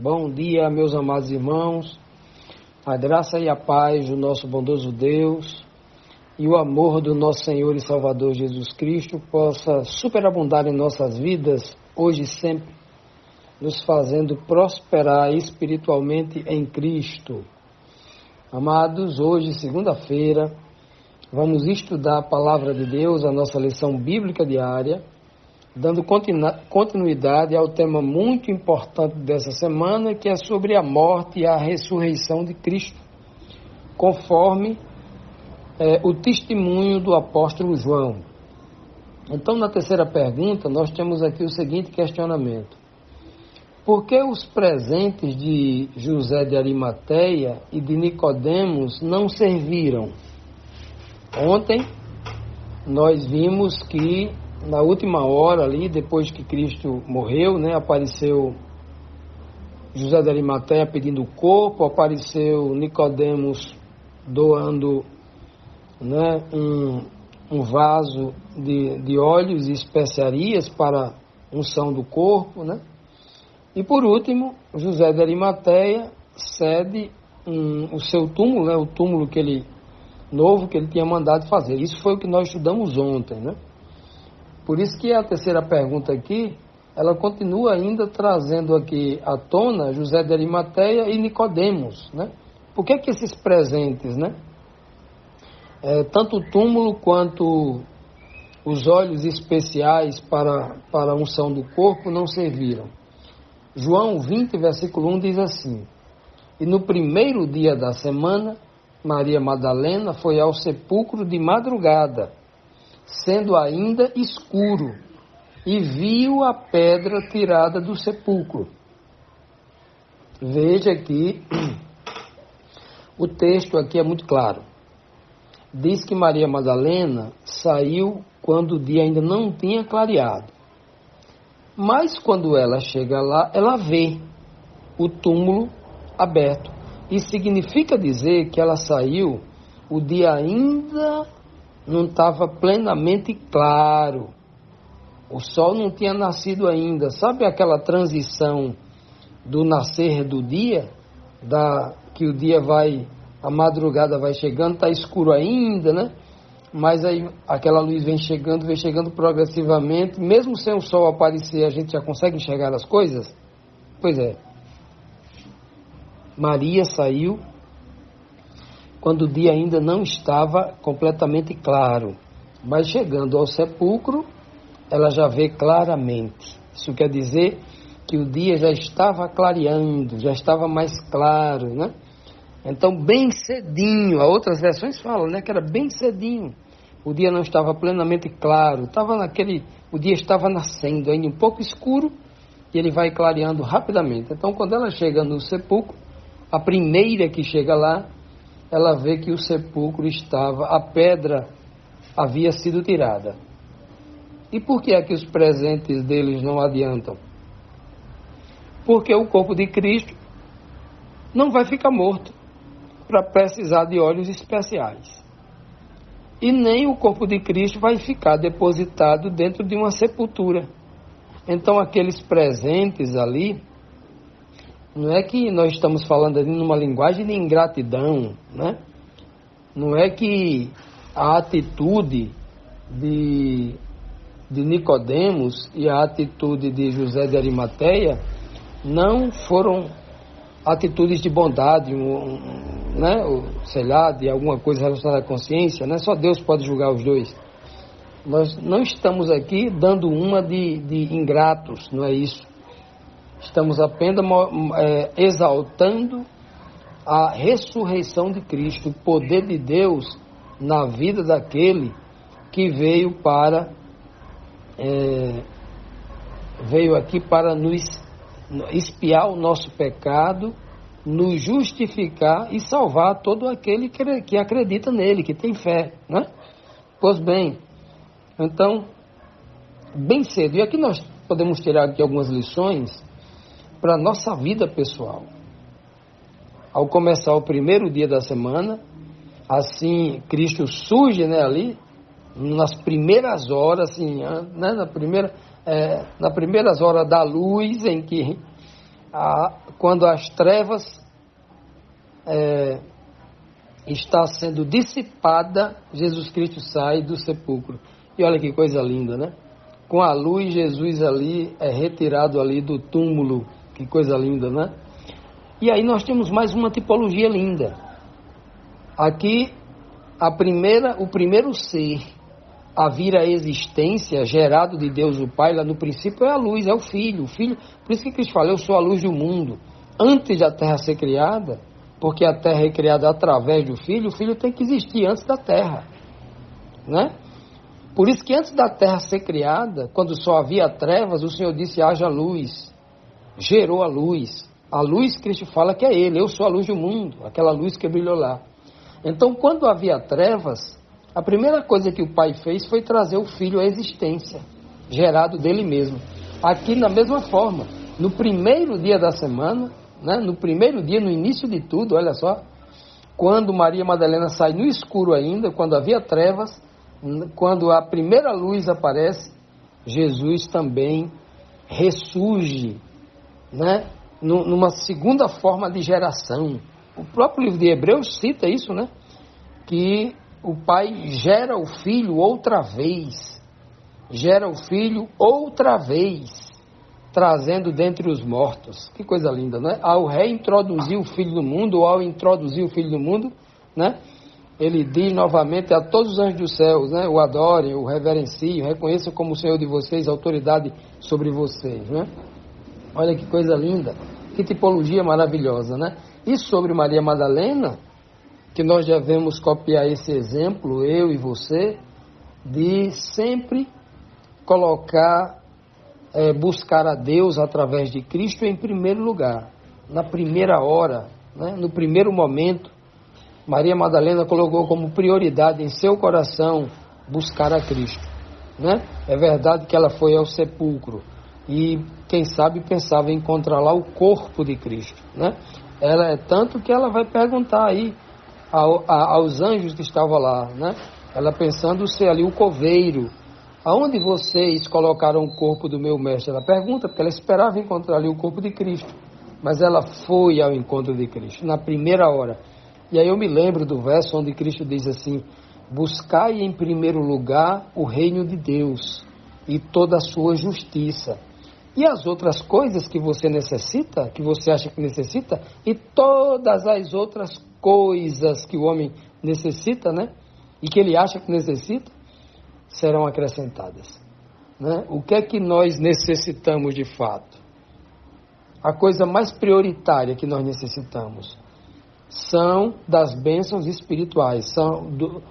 Bom dia, meus amados irmãos. A graça e a paz do nosso bondoso Deus e o amor do nosso Senhor e Salvador Jesus Cristo possa superabundar em nossas vidas, hoje e sempre, nos fazendo prosperar espiritualmente em Cristo. Amados, hoje, segunda-feira, vamos estudar a Palavra de Deus, a nossa lição bíblica diária, dando continuidade ao tema muito importante dessa semana, que é sobre a morte e a ressurreição de Cristo, conforme o testemunho do apóstolo João. Então, na terceira pergunta, nós temos aqui o seguinte questionamento: por que os presentes de José de Arimateia e de Nicodemos não serviram? Ontem, nós vimos que na última hora ali, depois que Cristo morreu, apareceu José de Arimateia pedindo o corpo, apareceu Nicodemos doando um vaso de óleos e especiarias para a unção do corpo, E por último, José de Arimateia cede o seu túmulo, o túmulo novo que ele tinha mandado fazer. Isso foi o que nós estudamos ontem, Por isso que a terceira pergunta aqui, ela continua ainda trazendo aqui à tona José de Arimateia e Nicodemos, Por que esses presentes, tanto o túmulo quanto os óleos especiais para a unção do corpo não serviram? João 20, versículo 1 diz assim: E no primeiro dia da semana, Maria Madalena foi ao sepulcro de madrugada, sendo ainda escuro, e viu a pedra tirada do sepulcro. Veja que o texto aqui é muito claro. Diz que Maria Madalena saiu quando o dia ainda não tinha clareado. Mas quando ela chega lá, ela vê o túmulo aberto. Isso significa dizer que ela saiu, o dia ainda não estava plenamente claro. O sol não tinha nascido ainda. Sabe aquela transição do nascer do dia? Que o dia a madrugada vai chegando, está escuro ainda, Mas aí aquela luz vem chegando progressivamente. Mesmo sem o sol aparecer, a gente já consegue enxergar as coisas? Pois é. Maria saiu quando o dia ainda não estava completamente claro, mas chegando ao sepulcro, ela já vê claramente. Isso quer dizer que o dia já estava clareando, já estava mais claro, Então, bem cedinho, outras versões falam, que era bem cedinho. O dia não estava plenamente claro, o dia estava nascendo, ainda um pouco escuro, e ele vai clareando rapidamente. Então, quando ela chega no sepulcro, a primeira que chega lá, ela vê que o sepulcro a pedra havia sido tirada. E por que é que os presentes deles não adiantam? Porque o corpo de Cristo não vai ficar morto para precisar de óleos especiais. E nem o corpo de Cristo vai ficar depositado dentro de uma sepultura. Então, aqueles presentes ali, não é que nós estamos falando ali numa linguagem de ingratidão, Não é que a atitude de Nicodemos e a atitude de José de Arimateia não foram atitudes de bondade, ou, sei lá, de alguma coisa relacionada à consciência, Só Deus pode julgar os dois. Nós não estamos aqui dando uma de ingratos, não é isso. Estamos apenas exaltando a ressurreição de Cristo, o poder de Deus na vida daquele que veio aqui para nos expiar o nosso pecado, nos justificar e salvar todo aquele que acredita nele, que tem fé, Pois bem, então, bem cedo, e aqui nós podemos tirar aqui algumas lições para a nossa vida pessoal. Ao começar o primeiro dia da semana, assim, Cristo surge ali, nas primeiras horas, nas primeiras horas da luz, em que quando as trevas está sendo dissipada, Jesus Cristo sai do sepulcro. E olha que coisa linda, né? Com a luz, Jesus ali é retirado ali do túmulo. Que coisa linda, né? E aí nós temos mais uma tipologia linda. Aqui, o primeiro ser a vir à existência, gerado de Deus o Pai, lá no princípio é a luz, é o Filho. Por isso que Cristo fala, eu sou a luz do mundo. Antes da Terra ser criada, porque a Terra é criada através do Filho, o Filho tem que existir antes da Terra, né? Por isso que antes da Terra ser criada, quando só havia trevas, o Senhor disse, haja luz, gerou a luz. A luz, Cristo fala que é Ele, eu sou a luz do mundo, aquela luz que brilhou lá. Então, quando havia trevas, a primeira coisa que o Pai fez foi trazer o Filho à existência, gerado dele mesmo. Aqui, na mesma forma, no primeiro dia da semana, né, no primeiro dia, no início de tudo, olha só, quando Maria Madalena sai no escuro ainda, quando havia trevas, quando a primeira luz aparece, Jesus também ressurge, né, numa segunda forma de geração. O próprio livro de Hebreus cita isso, né, que o Pai gera o Filho outra vez, trazendo dentre os mortos. Que coisa linda, né? Ao reintroduzir o Filho do mundo, ou ao introduzir o Filho do mundo, né? Ele diz novamente a todos os anjos dos céus, né? O adorem, o reverenciem, reconheçam como o Senhor de vocês, autoridade sobre vocês, né? Olha que coisa linda, que tipologia maravilhosa, né? E sobre Maria Madalena, que nós devemos copiar esse exemplo, eu e você, de sempre colocar, buscar a Deus através de Cristo em primeiro lugar, na primeira hora, né? No primeiro momento. Maria Madalena colocou como prioridade em seu coração buscar a Cristo, né? É verdade que ela foi ao sepulcro e, quem sabe, pensava em encontrar lá o corpo de Cristo, né? Ela é tanto que ela vai perguntar aí aos anjos que estavam lá, né? Ela pensando ser ali o coveiro. Aonde vocês colocaram o corpo do meu mestre? Ela pergunta, porque ela esperava encontrar ali o corpo de Cristo. Mas ela foi ao encontro de Cristo, na primeira hora. E aí eu me lembro do verso onde Cristo diz assim, buscai em primeiro lugar o reino de Deus e toda a sua justiça. E as outras coisas que você necessita, que você acha que necessita, e todas as outras coisas que o homem necessita, né? E que ele acha que necessita, serão acrescentadas, né? O que é que nós necessitamos de fato? A coisa mais prioritária que nós necessitamos são das bênçãos espirituais, são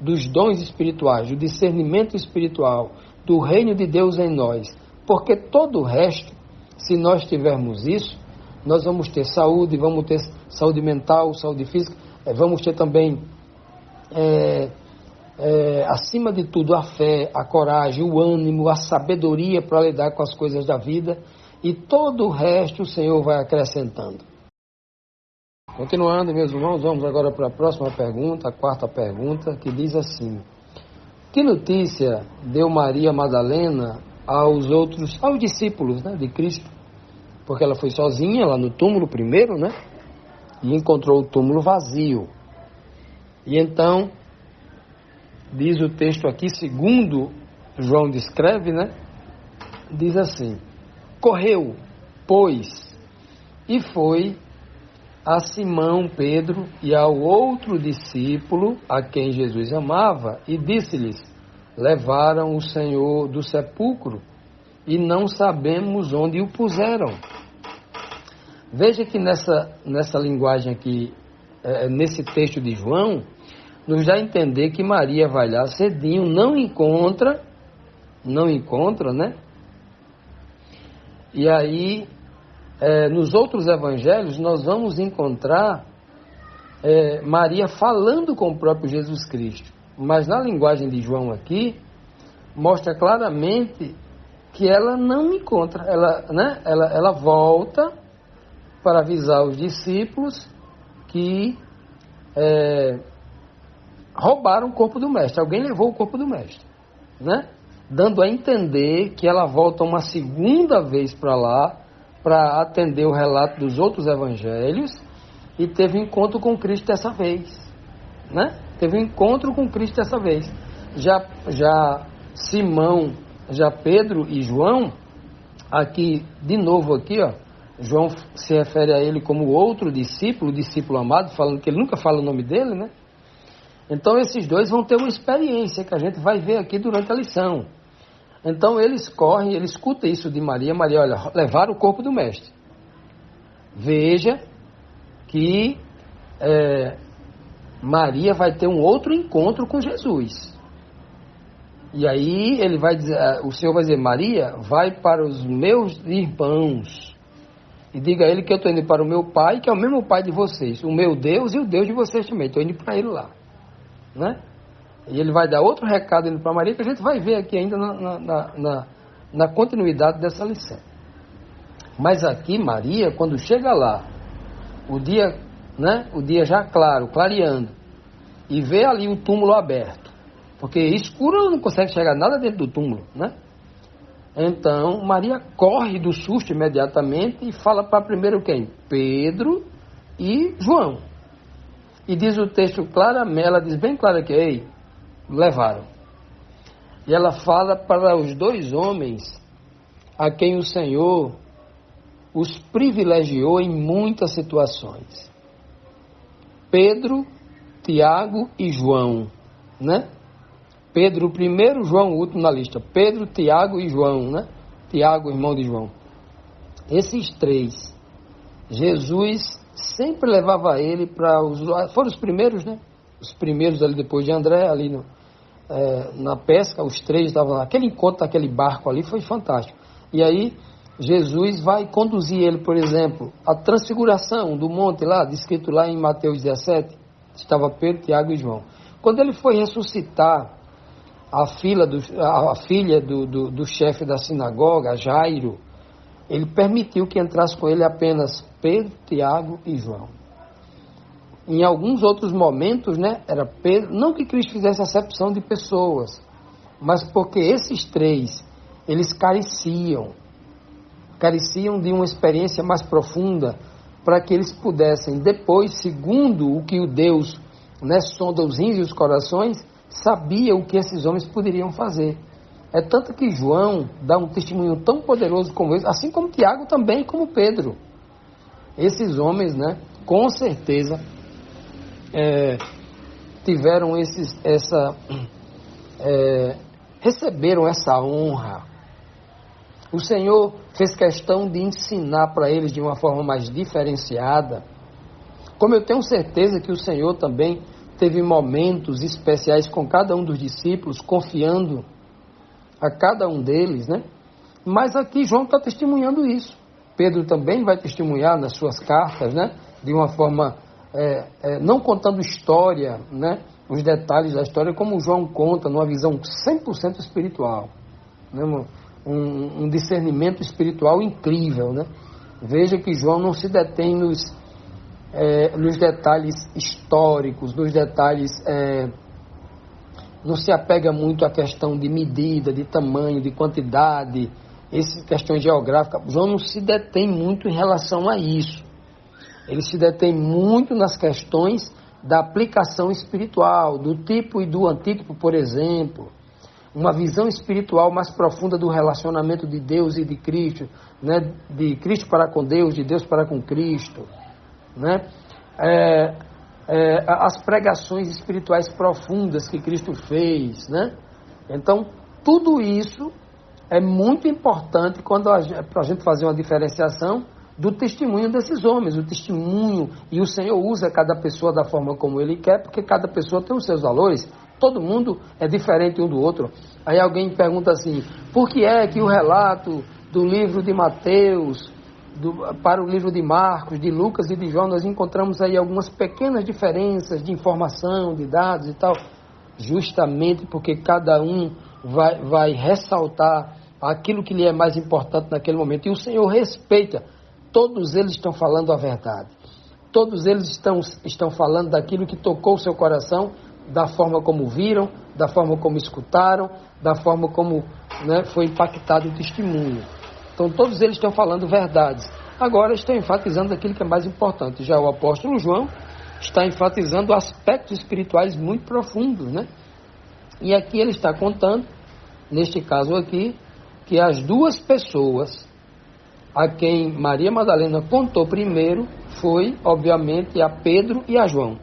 dos dons espirituais, do discernimento espiritual, do reino de Deus em nós. Porque todo o resto, se nós tivermos isso, nós vamos ter saúde, vamos ter saúde mental, saúde física, vamos ter também, acima de tudo, a fé, a coragem, o ânimo, a sabedoria para lidar com as coisas da vida, e todo o resto o Senhor vai acrescentando. Continuando, meus irmãos, vamos agora para a próxima pergunta, a quarta pergunta, que diz assim: que notícia deu Maria Madalena aos discípulos, né, de Cristo? Porque ela foi sozinha lá no túmulo primeiro, né? E encontrou o túmulo vazio. E então, diz o texto aqui, segundo João descreve, né? Diz assim: correu, pois, e foi a Simão Pedro e ao outro discípulo a quem Jesus amava, e disse-lhes: levaram o Senhor do sepulcro e não sabemos onde o puseram. Veja que nessa linguagem aqui, nesse texto de João, nos dá a entender que Maria vai lá cedinho, não encontra, né? E aí, nos outros evangelhos, nós vamos encontrar Maria falando com o próprio Jesus Cristo. Mas na linguagem de João aqui, mostra claramente que ela não encontra. Ela volta para avisar os discípulos que roubaram o corpo do mestre. Alguém levou o corpo do mestre, né? Dando a entender que ela volta uma segunda vez para lá, para atender o relato dos outros evangelhos e teve encontro com Cristo dessa vez, né? Teve um encontro com Cristo dessa vez. Já Simão, já Pedro e João, aqui, de novo aqui, ó, João se refere a ele como outro discípulo, discípulo amado, falando que ele nunca fala o nome dele, né? Então esses dois vão ter uma experiência que a gente vai ver aqui durante a lição. Então eles correm, ele escuta isso de Maria. Maria, olha, levaram o corpo do mestre. Veja que Maria vai ter um outro encontro com Jesus. E aí ele vai dizer, o Senhor vai dizer, Maria, vai para os meus irmãos e diga a ele que eu estou indo para o meu pai, que é o mesmo pai de vocês, o meu Deus e o Deus de vocês também. Estou indo para ele lá, né? E ele vai dar outro recado indo para Maria, que a gente vai ver aqui ainda na continuidade dessa lição. Mas aqui Maria, quando chega lá, o dia, né, o dia já claro, clareando, e vê ali o túmulo aberto, porque escuro ela não consegue chegar nada dentro do túmulo, né? Então Maria corre do susto imediatamente e fala para primeiro quem? Pedro e João. E diz o texto claramente, ela diz bem claro que, ei, levaram. E ela fala para os dois homens a quem o Senhor os privilegiou em muitas situações. Pedro, Tiago e João, né? Pedro o primeiro, João o último na lista. Pedro, Tiago e João, né? Tiago, irmão de João. Esses três, Jesus sempre levava ele para os... Foram os primeiros, né? Os primeiros ali depois de André, ali na pesca, os três estavam lá. Aquele encontro daquele barco ali foi fantástico. E aí Jesus vai conduzir ele, por exemplo, a transfiguração do monte lá, descrito lá em Mateus 17, estava Pedro, Tiago e João. Quando ele foi ressuscitar a filha do chefe da sinagoga, Jairo, ele permitiu que entrasse com ele apenas Pedro, Tiago e João. Em alguns outros momentos, né, era Pedro, não que Cristo fizesse acepção de pessoas, mas porque esses três, eles careciam de uma experiência mais profunda, para que eles pudessem depois, segundo o que o Deus, né, sonda os rins e os corações, sabia o que esses homens poderiam fazer. É tanto que João dá um testemunho tão poderoso como esse, assim como Tiago também, como Pedro. Esses homens, né, com certeza, tiveram receberam essa honra. O Senhor fez questão de ensinar para eles de uma forma mais diferenciada, como eu tenho certeza que o Senhor também teve momentos especiais com cada um dos discípulos, confiando a cada um deles, né? Mas aqui João está testemunhando isso. Pedro também vai testemunhar nas suas cartas, né? De uma forma, não contando história, né? Os detalhes da história, como João conta, numa visão 100% espiritual, né? Um discernimento espiritual incrível, né? Veja que João não se detém nos detalhes históricos, nos detalhes, não se apega muito à questão de medida, de tamanho, de quantidade, essas questões geográficas. João não se detém muito em relação a isso. Ele se detém muito nas questões da aplicação espiritual, do tipo e do antítipo, por exemplo. Uma visão espiritual mais profunda do relacionamento de Deus e de Cristo, né? De Cristo para com Deus, de Deus para com Cristo, né? As pregações espirituais profundas que Cristo fez, né? Então, tudo isso é muito importante para a gente fazer uma diferenciação do testemunho desses homens, o testemunho, e o Senhor usa cada pessoa da forma como Ele quer, porque cada pessoa tem os seus valores, todo mundo é diferente um do outro. Aí alguém pergunta assim, por que é que o relato do livro de Mateus, para o livro de Marcos, de Lucas e de João, nós encontramos aí algumas pequenas diferenças de informação, de dados e tal, justamente porque cada um vai ressaltar aquilo que lhe é mais importante naquele momento, e o Senhor respeita. Todos eles estão falando a verdade. Todos eles estão falando daquilo que tocou o seu coração, da forma como viram, da forma como escutaram, da forma como, né, foi impactado o testemunho. Então todos eles estão falando verdades. Agora estão enfatizando aquilo que é mais importante. Já o apóstolo João está enfatizando aspectos espirituais muito profundos, né? E aqui ele está contando, neste caso aqui, que as duas pessoas a quem Maria Madalena contou primeiro foi, obviamente, a Pedro e a João.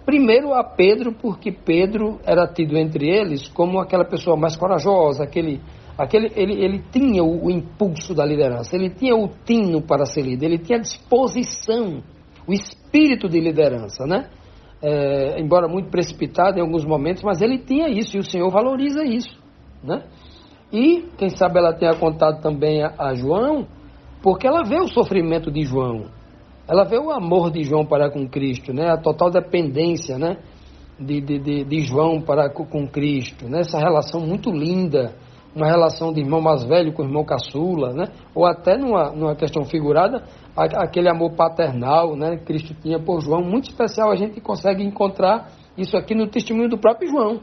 Primeiro a Pedro, porque Pedro era tido entre eles como aquela pessoa mais corajosa, ele tinha o impulso da liderança, ele tinha o tino para ser líder, ele tinha a disposição, o espírito de liderança, né? Embora muito precipitado em alguns momentos, mas ele tinha isso, e o Senhor valoriza isso, né? E, quem sabe ela tenha contado também a João, porque ela vê o sofrimento de João, ela vê o amor de João para com Cristo, né? A total dependência, né? de João para com Cristo, né? Essa relação muito linda, uma relação de irmão mais velho com irmão caçula, né? Ou até numa questão figurada, aquele amor paternal, né? Que Cristo tinha por João, muito especial. A gente consegue encontrar isso aqui no testemunho do próprio João.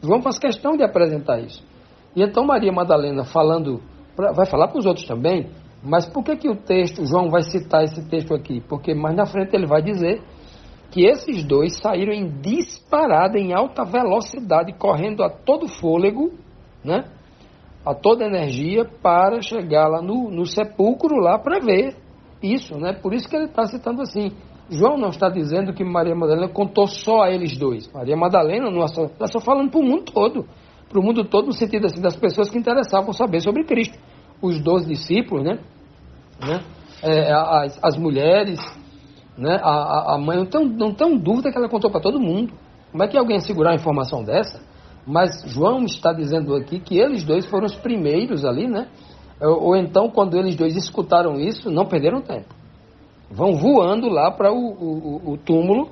João faz questão de apresentar isso. E então Maria Madalena falando, vai falar para os outros também, mas por que o texto, João vai citar esse texto aqui? Porque mais na frente ele vai dizer que esses dois saíram em disparada, em alta velocidade, correndo a todo fôlego, né? A toda energia, para chegar lá no sepulcro lá para ver isso, né? Por isso que ele está citando assim. João não está dizendo que Maria Madalena contou só a eles dois. Maria Madalena não está só falando para o mundo todo, no sentido assim, das pessoas que interessavam saber sobre Cristo. Os 12 discípulos, né? As mulheres, né? A mãe, não tem dúvida que ela contou para todo mundo. Como é que alguém segurar a informação dessa? Mas João está dizendo aqui que eles dois foram os primeiros ali, né? Ou então, quando eles dois escutaram isso, não perderam tempo. Vão voando lá para o túmulo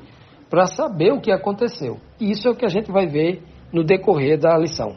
para saber o que aconteceu. E isso é o que a gente vai ver no decorrer da lição.